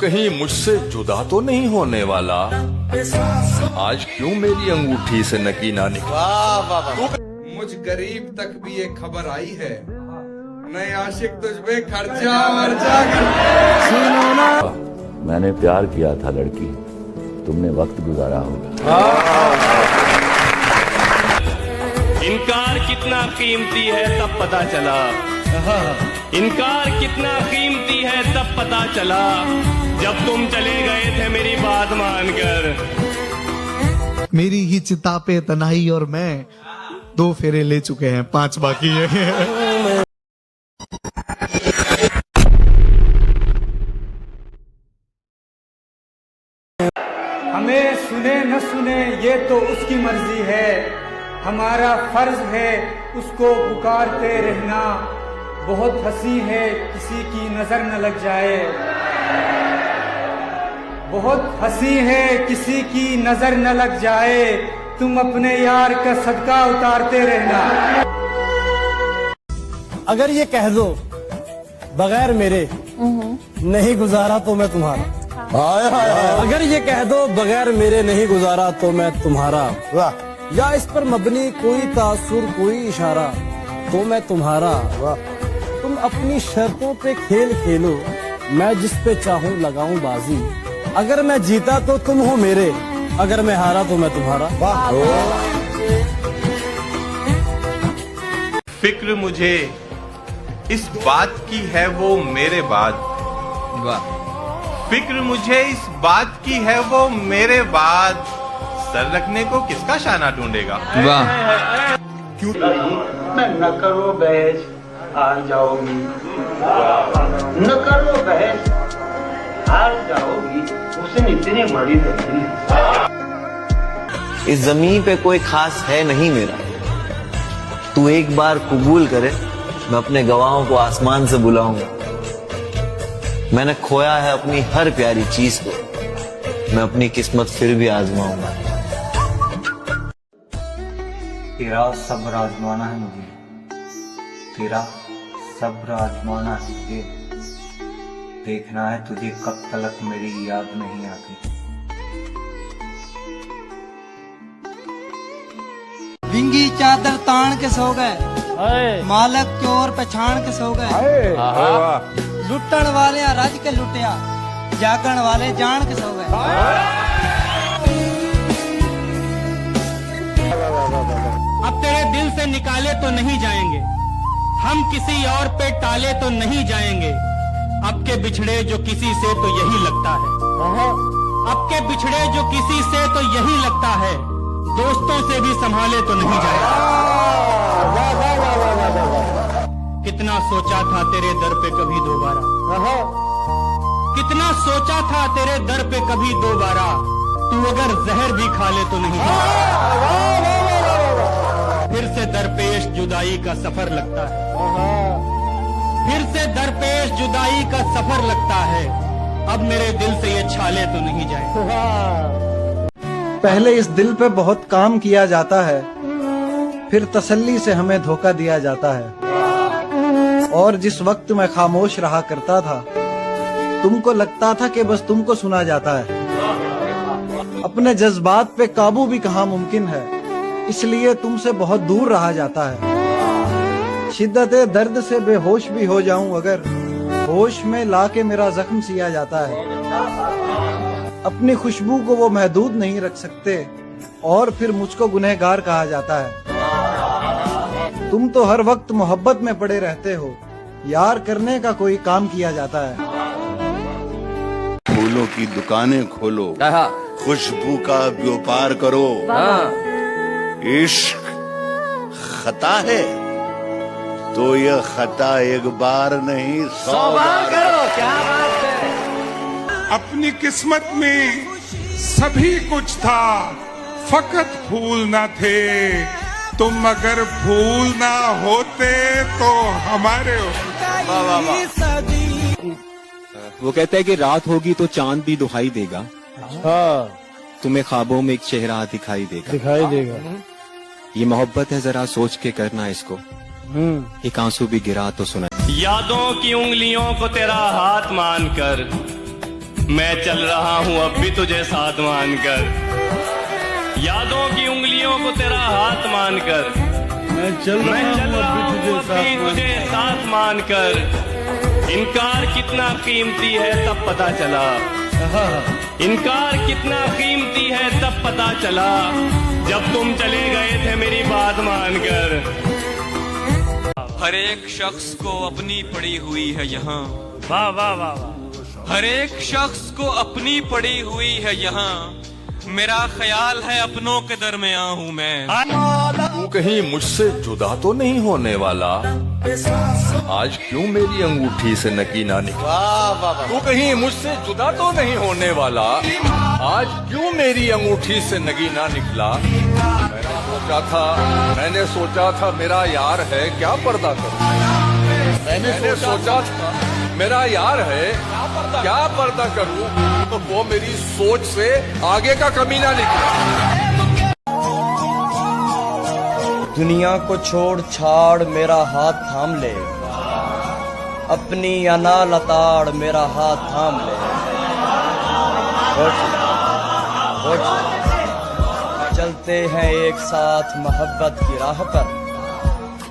कहीं मुझसे जुदा तो नहीं होने वाला? आज क्यों मेरी अंगूठी से नगीना निकला? मुझ गरीब तक भी ये खबर आई है, नए आशिक तुझ पे खर्चा वर्चा कर। मैंने प्यार किया था लड़की, तुमने वक्त गुजारा होगा। इनकार कितना कीमती है तब पता चला, इनकार कितना कीमती है तब पता चला, जब तुम चले गए थे मेरी बात मानकर। मेरी ही चिता पे तन्हाई और मैं 2 फेरे ले चुके हैं, 5 बाकी है। हमें सुने न सुने ये तो उसकी मर्जी है, हमारा फर्ज है उसको पुकारते रहना। बहुत हंसी है किसी की नजर न लग जाए, बहुत हंसी है किसी की नजर न लग जाए, तुम अपने यार का सदका उतारते रहना। अगर ये कह दो बगैर मेरे नहीं गुजारा तो मैं तुम्हारा, अगर ये कह दो बगैर मेरे नहीं गुजारा तो मैं तुम्हारा, या इस पर मबनी कोई तासुर कोई इशारा तो मैं तुम्हारा। तुम अपनी शर्तों पे खेल खेलो, मैं जिस पे चाहूं लगाऊं बाजी, अगर मैं जीता तो तुम हो मेरे, अगर मैं हारा तो मैं तुम्हारा। फिक्र मुझे इस बात की है वो मेरे बाद, फिक्र मुझे इस बात की है वो मेरे बाद, सर रखने को किसका शाना ढूंढेगा। क्यों मैं न करो बहस हार जाओगी, न करो बहस हार जाओगी, उसने इतनी बड़ी तकलीफ। इस जमीन पे कोई खास है नहीं मेरा, तू एक बार कबूल करे मैं अपने गवाहों को आसमान से बुलाऊंगा। मैंने खोया है अपनी हर प्यारी चीज को, मैं अपनी किस्मत फिर भी आजमाऊंगा। तेरा सब्र आजमाना है मुझे, तेरा सब्र आजमाना है मुझे, देखना है तुझे कब तलक मेरी याद नहीं आती। विंगी चादर तान के सो गए, मालक चोर पछाण के सो गए, लुटन वाले रज के लुटिया, जागण वाले जान के सो गए। अब तेरे दिल से निकाले तो नहीं जाएंगे, हम किसी और पे टाले तो नहीं जाएंगे, अब के बिछड़े जो किसी से तो यही लगता है, अब के बिछड़े जो किसी से तो यही लगता है, दोस्तों से भी संभाले तो नहीं जाएगा। कितना सोचा था तेरे दर पे कभी दोबारा, कितना सोचा था तेरे दर पे कभी दोबारा, तू अगर जहर भी खा ले तो नहीं जाएगा। फिर से दरपेश जुदाई का सफर लगता है, फिर से दरपेश जुदाई का सफर लगता है, अब मेरे दिल से ये छाले तो नहीं जाए। पहले इस दिल पे बहुत काम किया जाता है, फिर तसल्ली से हमें धोखा दिया जाता है। और जिस वक्त मैं खामोश रहा करता था, तुमको लगता था कि बस तुमको सुना जाता है। अपने जज्बात पे काबू भी कहाँ मुमकिन है, इसलिए तुमसे बहुत दूर रहा जाता है। शिद्दत दर्द से बेहोश भी हो जाऊं अगर, होश में लाके मेरा जख्म सिया जाता है। अपनी खुशबू को वो महदूद नहीं रख सकते, और फिर मुझको गुनहगार कहा जाता है। तुम तो हर वक्त मोहब्बत में पड़े रहते हो, यार करने का कोई काम किया जाता है। फूलों की दुकानें खोलो, खुशबू का व्यापार करो, इश्क खता है तो यह खता एक बार नहीं 100 बार करो। क्या बात है। अपनी किस्मत में सभी कुछ था, फकत फूल ना थे, तुम अगर फूल ना होते तो हमारे वो कहता है कि रात होगी तो चांद भी दुहाई देगा, तुम्हें ख्वाबों में एक चेहरा दिखाई देगा। ये मोहब्बत है, जरा सोच के करना इसको, एक आंसू भी गिरा तो सुना। यादों की उंगलियों को तेरा हाथ मानकर मैं चल रहा हूँ अब भी तुझे साथ मानकर, यादों की उंगलियों को तेरा हाथ मानकर। मैं चल रहा हूँ अब भी तुझे साथ मानकर। इनकार कितना कीमती है तब पता चला, इनकार कितना कीमती है तब पता चला, जब तुम चले गए थे मेरी बात मानकर। हर एक शख्स को अपनी पड़ी हुई है यहाँ, वाह वाह वाह वाह। हर एक शख्स को अपनी पड़ी हुई है यहाँ, मेरा ख्याल है अपनों के दरमियां हूँ मैं। तू कहीं मुझसे जुदा तो नहीं होने वाला, आज क्यों मेरी अंगूठी से नगीना निकला। तू कहीं मुझसे जुदा तो नहीं होने वाला, आज क्यों मेरी अंगूठी से नगीना निकला। मैंने सोचा था मेरा यार है क्या पर्दा करूं। मैंने सोचा था मेरा यार है क्या पर्दा करूं, तो वो मेरी सोच से आगे का कमीना निकला। दुनिया को छोड़ छाड़ मेरा हाथ थाम ले, अपनी अना लताड़ मेरा हाथ थाम ले। चलते हैं एक साथ मोहब्बत की राह पर,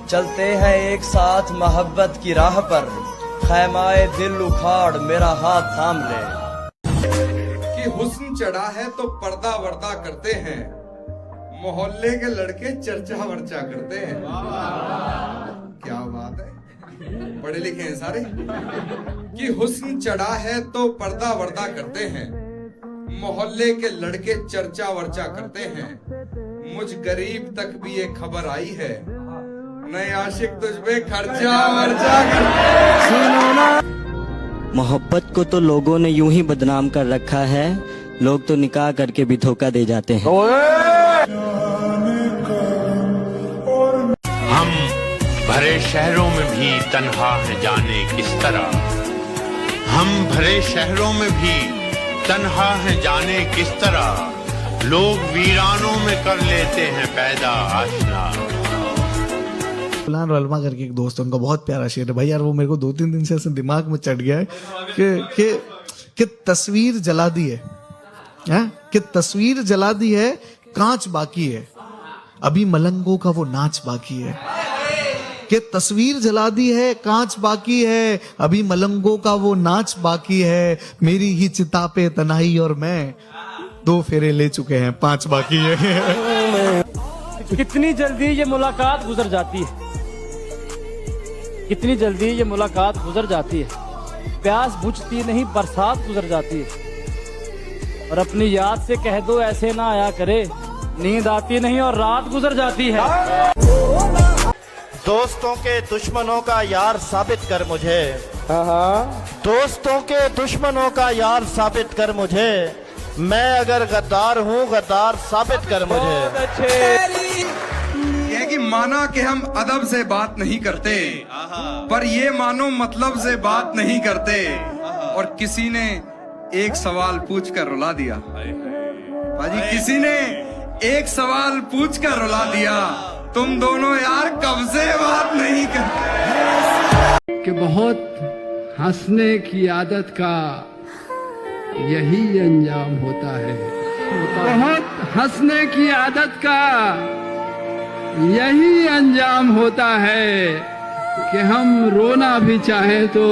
चलते हैं एक साथ मोहब्बत की राह पर, खैमाए दिल उखाड़ मेरा हाथ थाम ले। कि हुस्न चढ़ा है तो पर्दा वर्दा करते हैं, मोहल्ले के लड़के चर्चा वर्चा करते हैं। क्या बात है, पढ़े लिखे हैं सारे। कि हुस्न चढ़ा है तो पर्दा वर्दा करते हैं, मोहल्ले के लड़के चर्चा वर्चा करते हैं। मुझ गरीब तक भी ये खबर आई है, नए आशिक तुझ पे खर्चा वर्चा करते हैं। मोहब्बत को तो लोगों ने यूं ही बदनाम कर रखा है, लोग तो निकाह करके भी धोखा दे जाते हैं। हम भरे शहरों में भी तन्हा है जाने किस तरह, हम भरे शहरों में भी तन्हा है जाने किस तरह, लोग वीरानों में कर लेते हैं पैदा आशना। फलान रलमा करके एक दोस्त है, उनका बहुत प्यारा शेर है भाई यार, वो मेरे को 2-3 दिन से ऐसे दिमाग में चढ़ गया है कि तस्वीर जला दी है, कि तस्वीर जला दी है, कांच बाकी है, अभी मलंगों का वो नाच बाकी है। कि तस्वीर जला दी है, कांच बाकी है, अभी मलंगों का वो नाच बाकी है। मेरी ही चिता पे तन्हाई और मैं 2 फेरे ले चुके हैं, 5 बाकी है। कितनी जल्दी ये मुलाकात गुजर जाती है, कितनी जल्दी ये मुलाकात गुजर जाती है। प्यास बुझती नहीं बरसात गुजर जाती है, और अपनी याद से कह दो ऐसे ना आया करे, नींद आती नहीं और रात गुजर जाती है। दोस्तों के दुश्मनों का यार साबित कर मुझे, दोस्तों के दुश्मनों का यार साबित कर मुझे, मैं अगर गद्दार हूँ गद्दार साबित कर मुझे। ये कि माना कि हम अदब से बात नहीं करते, पर ये मानो मतलब से बात नहीं करते। और किसी ने एक सवाल पूछ कर रुला दिया भाजी, किसी ने एक सवाल पूछ कर रुला दिया, तुम दोनों यार कब से बात नहीं करते। कि बहुत हंसने की आदत का यही अंजाम होता है, बहुत हंसने की आदत का यही अंजाम होता है, कि हम रोना भी चाहें तो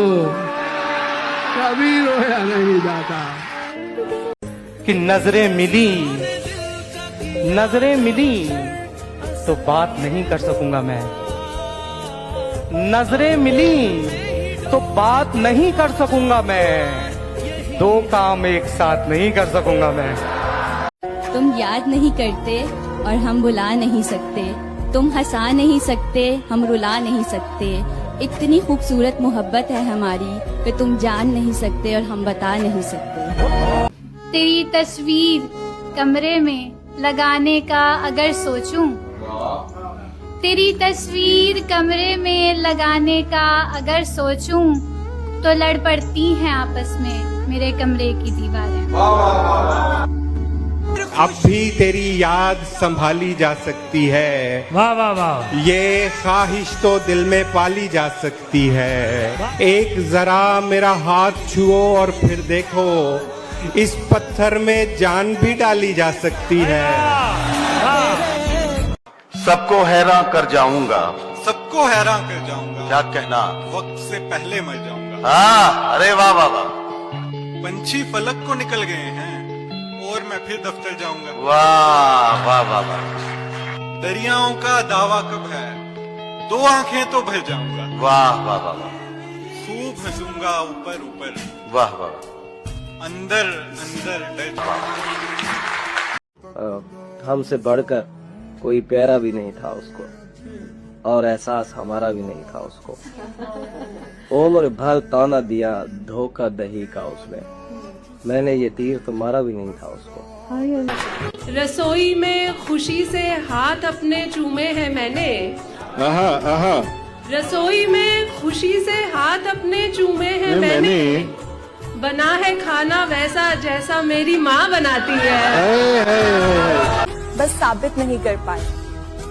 कभी रोया नहीं जाता। कि नजरें मिली, नजरें मिली तो बात नहीं कर सकूंगा मैं, नजरें मिली तो बात नहीं कर सकूंगा मैं, 2 काम एक साथ नहीं कर सकूंगा मैं। तुम याद नहीं करते और हम बुला नहीं सकते, तुम हंसा नहीं सकते हम रुला नहीं सकते। इतनी खूबसूरत मोहब्बत है हमारी कि तुम जान नहीं सकते और हम बता नहीं सकते। तेरी तस्वीर कमरे में लगाने का अगर सोचूं, तेरी तस्वीर कमरे में लगाने का अगर सोचूं, तो लड़ पड़ती हैं आपस में मेरे कमरे की दीवारें। अब भी तेरी याद संभाली जा सकती है, वाह वाह वाह। ये ख्वाहिश तो दिल में पाली जा सकती है। एक जरा मेरा हाथ छुओ और फिर देखो, इस पत्थर में जान भी डाली जा सकती है। सबको हैरान कर जाऊंगा। सबको हैरान कर जाऊंगा। क्या कहना? वक्त से पहले मर जाऊंगा। हाँ, अरे वाह वाह वाह। पंछी फलक को निकल गए हैं और मैं फिर दफ्तर जाऊंगा। वाह वाह वाह वाह। दरियाओं का दावा कब है, 2 आंखें तो भर जाऊंगा। वाह वाह वाह वाह। खूब हंसूंगा ऊपर ऊपर। वाह वाह। अंदर अंदर डर हमसे बढ़कर कोई प्यारा भी नहीं था उसको, और एहसास हमारा भी नहीं था उसको। उम्र भर ताना दिया धोखा दही का उसने, मैंने ये तीर तो मारा भी नहीं था उसको। रसोई में खुशी से हाथ अपने चूमे हैं मैंने। रसोई में खुशी से हाथ अपने चूमे हैं मैंने। बना है खाना वैसा जैसा मेरी माँ बनाती है। बस साबित नहीं कर पाए,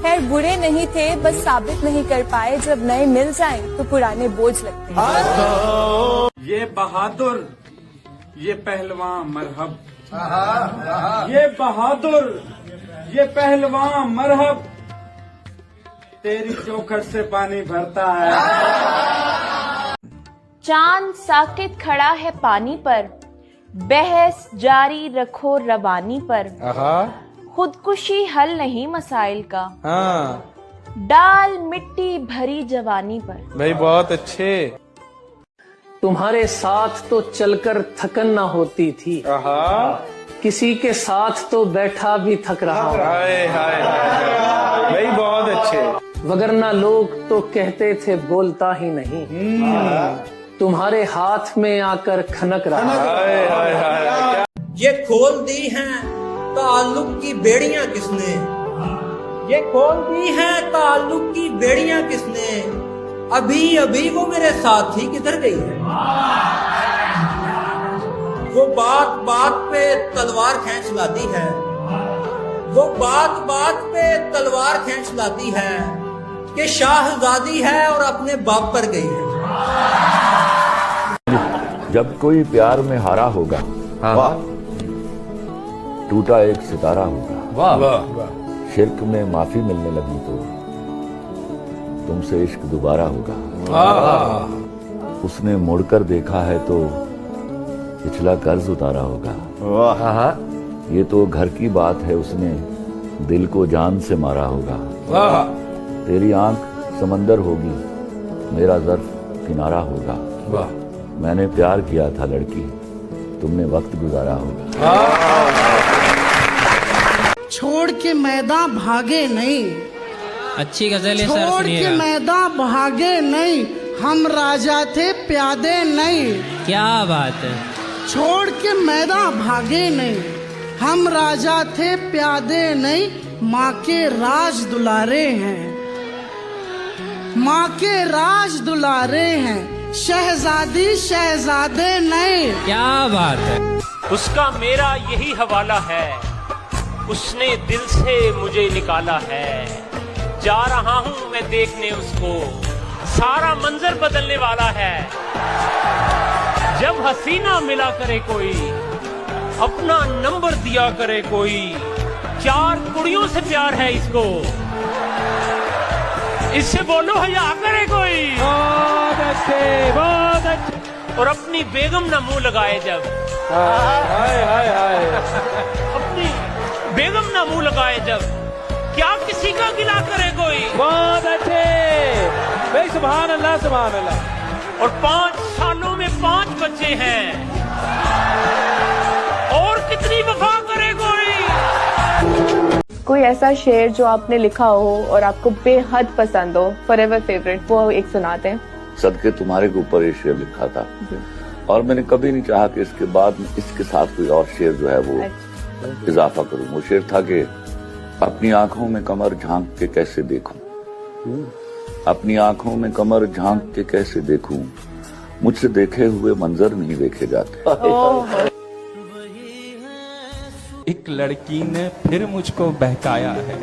खैर बुरे नहीं थे, बस साबित नहीं कर पाए। जब नए मिल जाएं तो पुराने बोझ लगते हैं। ये बहादुर, ये पहलवान मरहब, ये बहादुर, ये पहलवान मरहब, तेरी चौखट से पानी भरता है। चांद साकित खड़ा है पानी पर, बहस जारी रखो रवानी पर। खुदकुशी हल नहीं मसाइल का, डाल मिट्टी भरी जवानी पर। भाई बहुत अच्छे। तुम्हारे साथ तो चलकर थकन ना होती थी, किसी के साथ तो बैठा भी थक रहा हूँ। भाई बहुत अच्छे। वगरना लोग तो कहते थे बोलता ही नहीं, तुम्हारे हाथ में आकर खनक रहा। ये खोल दी हैं ताल्लुक की बेड़ियां किसने, ये खोल दी हैं ताल्लुक की बेड़ियां किसने। अभी अभी वो मेरे साथी किधर गई है। वो बात बात पे तलवार खींच लाती है, वो बात बात पे तलवार खींच लाती है कि शाहजादी है और अपने बाप पर गई है। जब कोई प्यार में हारा होगा, टूटा एक सितारा होगा। वाह। शिर्क में माफी मिलने लगी तो तुमसे इश्क दोबारा होगा। उसने मुड़कर देखा है तो पिछला कर्ज उतारा होगा। वाह। ये तो घर की बात है, उसने दिल को जान से मारा होगा। वाह। तेरी आंख समंदर होगी, मेरा ज़र्फ किनारा होगा। वाह। मैंने प्यार किया था लड़की, तुमने वक्त गुजारा होगा। छोड़ के मैदान भागे नहीं, अच्छी गजल है सर, छोड़ के मैदान भागे नहीं, हम राजा थे प्यादे नहीं। क्या बात है। छोड़ के मैदान भागे नहीं, हम राजा थे प्यादे नहीं। माँ के राज दुलारे हैं, माँ के राज दुलारे हैं, शहजादी शहजादे नहीं। क्या बात है। उसका मेरा यही हवाला है, उसने दिल से मुझे निकाला है। जा रहा हूँ मैं देखने उसको, सारा मंजर बदलने वाला है। जब हसीना मिला करे कोई, अपना नंबर दिया करे कोई। 4 कुड़ियों से प्यार है इसको, इससे बोलो हया करे कोई। बहुत अच्छे, बहुत अच्छे। और अपनी बेगम ना मुंह लगाए जब, अपनी बेगम ना मुंह लगाए जब, क्या किसी का गिला करे कोई। बहुत अच्छे भाई, सुभान अल्लाह सुभान अल्लाह। और 5 सालों में 5 बच्चे हैं, और कितनी वफा करे कोई। कोई ऐसा शेर जो आपने लिखा हो और आपको बेहद पसंद हो, फॉरएवर फेवरेट, वो एक सुनाते हैं। सदके तुम्हारे के ऊपर ये शेर लिखा था, और मैंने कभी नहीं चाहा कि इसके बाद इसके साथ कोई और शेर जो है वो इजाफा करूं। वो शेर था कि अपनी आंखों में कमर झांक के कैसे देखूं, अपनी आंखों में कमर झांक के कैसे देखूं, मुझसे देखे हुए मंजर नहीं देखे जाते। एक लड़की ने फिर मुझको बहकाया है,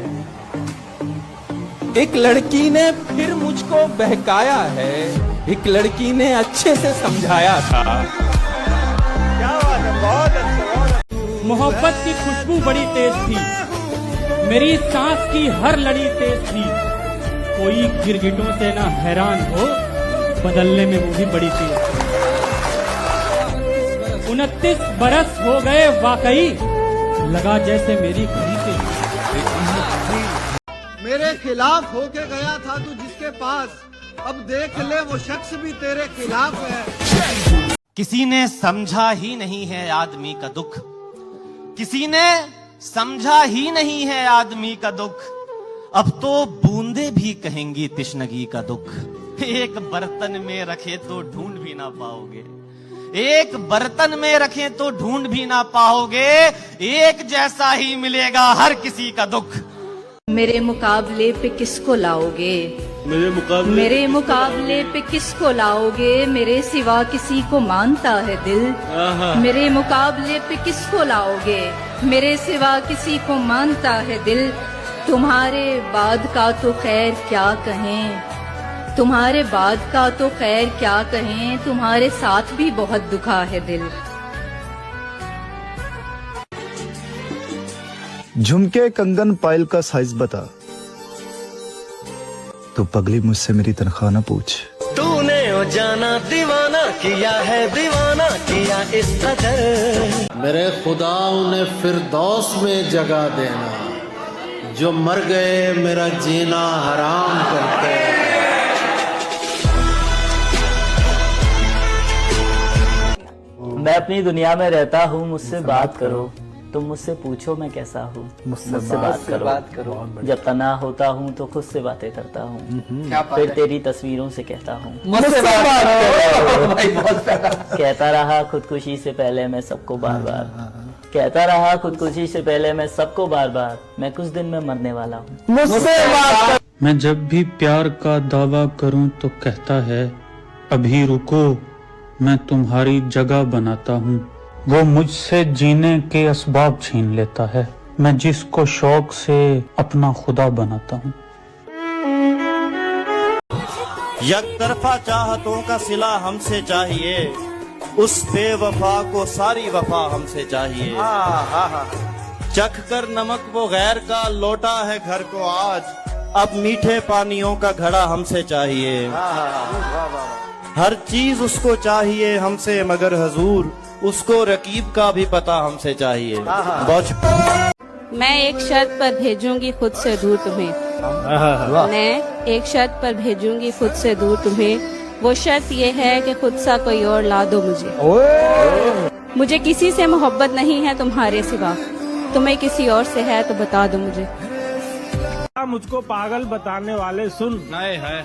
एक लड़की ने फिर मुझको बहकाया है, एक लड़की ने अच्छे से समझाया था। क्या बात है, बहुत अच्छा। मोहब्बत की खुशबू बड़ी तेज थी, मेरी सांस की हर लड़ी तेज थी। कोई गिरगिटों से ना हैरान हो, बदलने में वो भी बड़ी तेज थी। 29 बरस हो गए वाकई, लगा जैसे मेरी घड़ी से। मेरे खिलाफ होके गया था तू जिसके पास, अब देख ले वो शख्स भी तेरे खिलाफ है। किसी ने समझा ही नहीं है आदमी का दुख, किसी ने समझा ही नहीं है आदमी का दुख। अब तो बूंदे भी कहेंगी तिश्नगी का दुख। एक बर्तन में रखे तो ढूंढ भी ना पाओगे, एक बर्तन में रखे तो ढूंढ भी ना पाओगे, एक जैसा ही मिलेगा हर किसी का दुख। मेरे मुकाबले पे किसको लाओगे, मेरे मुकाबले पे किसको लाओगे, मेरे सिवा किसी को मानता है दिल। मेरे मुकाबले पे किसको लाओगे, मेरे सिवा किसी को मानता है दिल। तुम्हारे बाद का तो खैर क्या कहें, तुम्हारे बाद का तो खैर क्या कहें, तुम्हारे साथ भी बहुत दुखा है दिल। झुमके कंगन पायल का साइज बता, तो पगली मुझसे मेरी तनख्वाह ना पूछ। तूने ओ जाना दीवाना किया है, दीवाना किया इस कदर। मेरे खुदा उन्हें फिरदौस में जगह देना, जो मर गए मेरा जीना हराम करते। मैं अपनी दुनिया में रहता हूँ, मुझसे बात करो। तुम मुझसे पूछो मैं कैसा हूँ, मुझसे बात करो। जब तना होता हूँ तो खुद से बातें करता हूँ, फिर तेरी तस्वीरों से कहता हूँ मुझसे बात करो। कहता रहा खुदकुशी से पहले मैं सबको बार बार, कहता रहा खुदकुशी से पहले मैं सबको बार बार, मैं कुछ दिन में मरने वाला हूँ, मुझसे बात। मैं जब भी प्यार का दावा करूँ तो कहता है अभी रुको, मैं तुम्हारी जगह बनाता हूँ। वो मुझसे जीने के असबाब छीन लेता है, मैं जिसको शौक से अपना खुदा बनाता हूँ। एक तरफा चाहतों का सिला हमसे चाहिए, उस बेवफा को सारी वफा हमसे चाहिए। चख कर नमक वो गैर का लौटा है घर को आज, अब मीठे पानियों का घड़ा हमसे चाहिए। हर चीज उसको चाहिए हमसे, मगर हजूर उसको रकीब का भी पता हमसे चाहिए। मैं एक शर्त पर भेजूंगी खुद से दूर तुम्हें, मैं एक शर्त पर भेजूंगी खुद से दूर तुम्हें। वो शर्त ये है कि खुद सा कोई और ला दो मुझे। मुझे किसी से मोहब्बत नहीं है तुम्हारे सिवा, तुम्हें किसी और से है तो बता दो मुझे। मुझको पागल बताने वाले सुन, नए है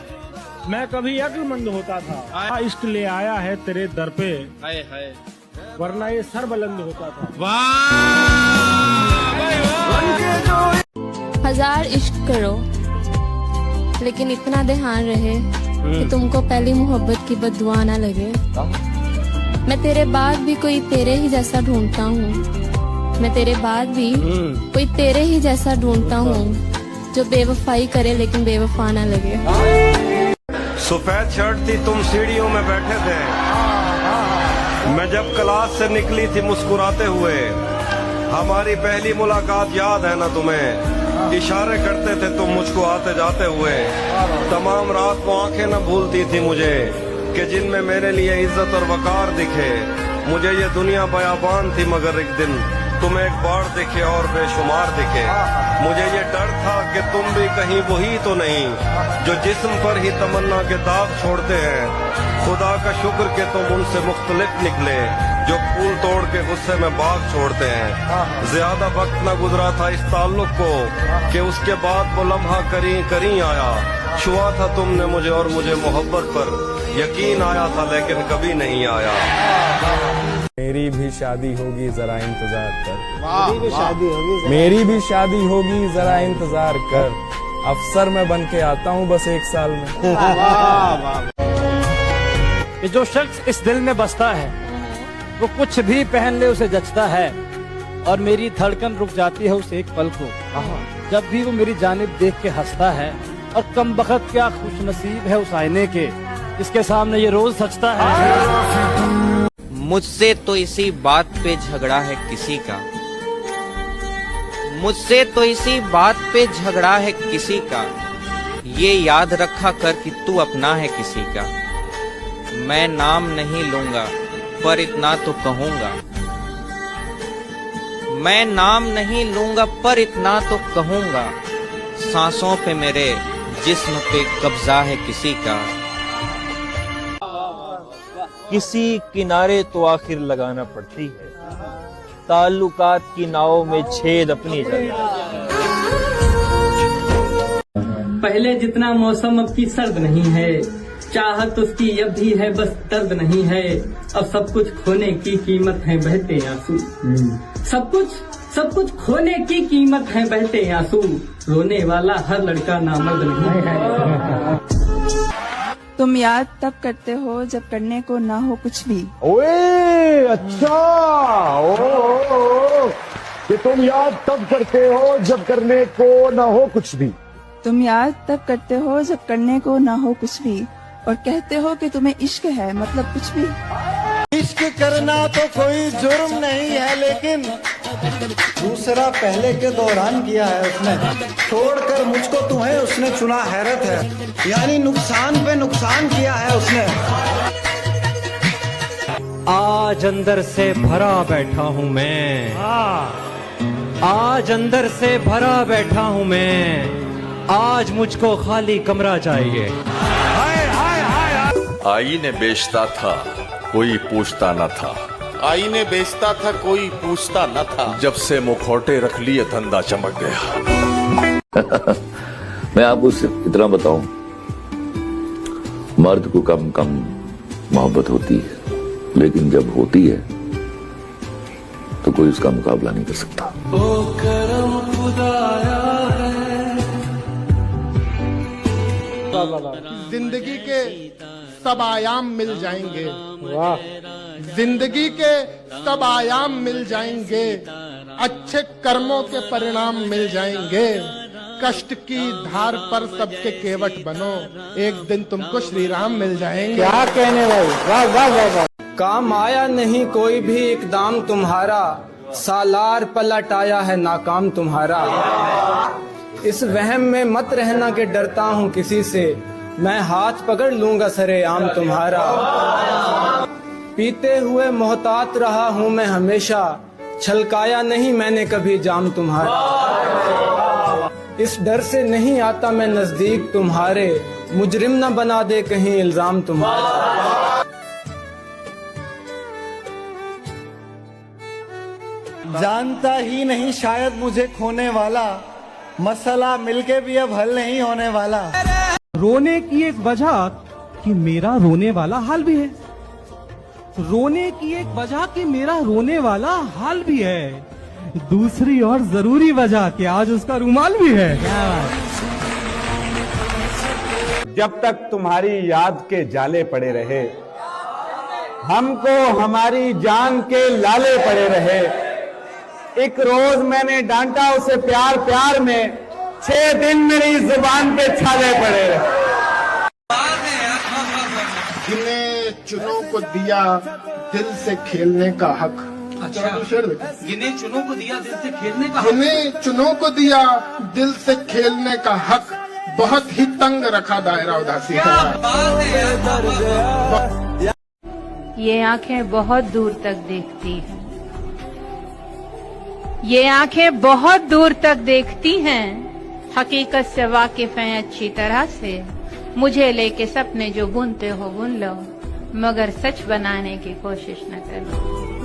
मैं कभी अक्लमंद होता था, इश्क ले आया है तेरे दर पे, वरना ये सर बुलंद होता था। हजार इश्क करो, लेकिन इतना ध्यान रहे कि तुमको पहली मोहब्बत की बददुआ ना लगे। मैं तेरे बाद भी कोई तेरे ही जैसा ढूंढता हूँ, मैं तेरे बाद भी कोई तेरे ही जैसा ढूंढता हूँ, जो बेवफाई करे लेकिन बेवफा ना लगे। सफेद शर्ट थी, तुम सीढ़ियों में बैठे थे, मैं जब क्लास से निकली थी मुस्कुराते हुए। हमारी पहली मुलाकात याद है ना तुम्हें, इशारे करते थे तुम मुझको आते जाते हुए। तमाम रात को आंखें न भूलती थी मुझे, कि जिनमें मेरे लिए इज्जत और वकार दिखे। मुझे ये दुनिया बयाबान थी, मगर एक दिन तुम एक बार दिखे और बेशुमार दिखे। मुझे ये डर था कि तुम भी कहीं वही तो नहीं, जो जिस्म पर ही तमन्ना के दाग छोड़ते हैं। खुदा का शुक्र कि तुम उनसे मुख्तलिफ निकले, जो फूल तोड़ के गुस्से में बाग छोड़ते हैं। ज्यादा वक्त न गुजरा था इस ताल्लुक को, कि उसके बाद वो लम्हा करीं आया। छुआ था तुमने मुझे और मुझे मोहब्बत पर यकीन आया था, लेकिन कभी नहीं आया। मेरी भी शादी होगी जरा इंतजार कर, मेरी भी शादी होगी, मेरी भी शादी होगी जरा इंतजार कर। अफसर मैं बन के आता हूँ बस 1 साल में। कि जो शख्स इस दिल में बसता है, वो कुछ भी पहन ले उसे जचता है, और मेरी धड़कन रुक जाती है उस एक पल को, जब भी वो मेरी जानिब देख के हंसता है। और कम बखत क्या खुश नसीब है उस आईने के, जिसके सामने ये रोज सजता है। मुझसे तो इसी बात पे झगड़ा है किसी का, मुझसे तो इसी बात पे झगड़ा है किसी का, ये याद रखा कर कि तू अपना है किसी का। मैं नाम नहीं लूंगा पर इतना तो कहूंगा, मैं नाम नहीं लूंगा पर इतना तो कहूंगा, सांसों पे मेरे जिस्म पे कब्जा है किसी का। किसी किनारे तो आखिर लगाना पड़ती है, ताल्लुकात की नाव में छेद अपनी जगह। पहले जितना मौसम अब की सर्द नहीं है, चाहत उसकी अब भी है बस दर्द नहीं है। अब सब कुछ खोने की कीमत है बहते आंसू, सब कुछ खोने की कीमत है बहते आंसू। रोने वाला हर लड़का नामर्द नहीं है। तुम याद तब करते हो जब करने को ना हो कुछ भी। ओए अच्छा, कि तुम याद तब करते हो जब करने को ना हो कुछ भी। तुम याद तब करते हो जब करने को ना हो कुछ भी, और कहते हो कि तुम्हें इश्क है मतलब कुछ भी। इश्क करना तो कोई जुर्म नहीं है, लेकिन दूसरा पहले के दौरान किया है उसने, छोड़कर मुझको तुम्हें उसने चुना हैरत है, यानी नुकसान पे नुकसान किया है उसने। आज अंदर से भरा बैठा हूँ मैं, आज अंदर से भरा बैठा हूँ मैं, आज मुझको खाली कमरा चाहिए। आईने बेचता था कोई पूछता न था, आईने बेचता था कोई पूछता न था, जब से मुखौटे रख लिए धंधा चमक गया। मैं आपको सिर्फ इतना बताऊं, मर्द को कम कम मोहब्बत होती है, लेकिन जब होती है तो कोई उसका मुकाबला नहीं कर सकता। जिंदगी के सब आयाम मिल जाएंगे, जिंदगी के सब आयाम मिल जाएंगे, अच्छे कर्मों के परिणाम मिल जाएंगे। कष्ट की धार पर सबके केवट बनो, एक दिन तुमको श्री राम मिल जाएंगे। क्या कहने भाई, वाह वाह वाह वाह। काम आया नहीं कोई भी इकदाम तुम्हारा, सालार पलट आया है नाकाम तुम्हारा। इस वहम में मत रहना कि डरता हूँ किसी से, मैं हाथ पकड़ लूंगा सरेआम तुम्हारा। पीते हुए मोहतात रहा हूँ मैं हमेशा, छलकाया नहीं मैंने कभी जाम तुम्हारा। इस डर से नहीं आता मैं नजदीक तुम्हारे, मुजरिम न बना दे कहीं इल्जाम तुम्हारा। जानता ही नहीं शायद मुझे खोने वाला, मसला मिलके भी अब हल नहीं होने वाला। रोने की एक वजह कि मेरा रोने वाला हाल भी है, रोने की एक वजह कि मेरा रोने वाला हाल भी है, दूसरी और जरूरी वजह कि आज उसका रुमाल भी है। जब तक तुम्हारी याद के जाले पड़े रहे, हमको हमारी जान के लाले पड़े रहे। एक रोज मैंने डांटा उसे प्यार प्यार में, 6 दिन मेरी जुबान पे छाले पड़े रहे। गिने चुनों को दिया दिल से खेलने का हक। अच्छा, गिने चुनों को दिया दिल से खेलने का हक। गिने चुनों को दिया दिल से खेलने का हक, बहुत ही तंग रखा दायरा उदासी का। ये आंखें बहुत दूर तक देखती हैं, ये आंखें बहुत दूर तक देखती हैं, हकीकत से वाकिफ हैं अच्छी तरह से। मुझे लेके सपने जो बुनते हो बुन लो, मगर सच बनाने की कोशिश न करो।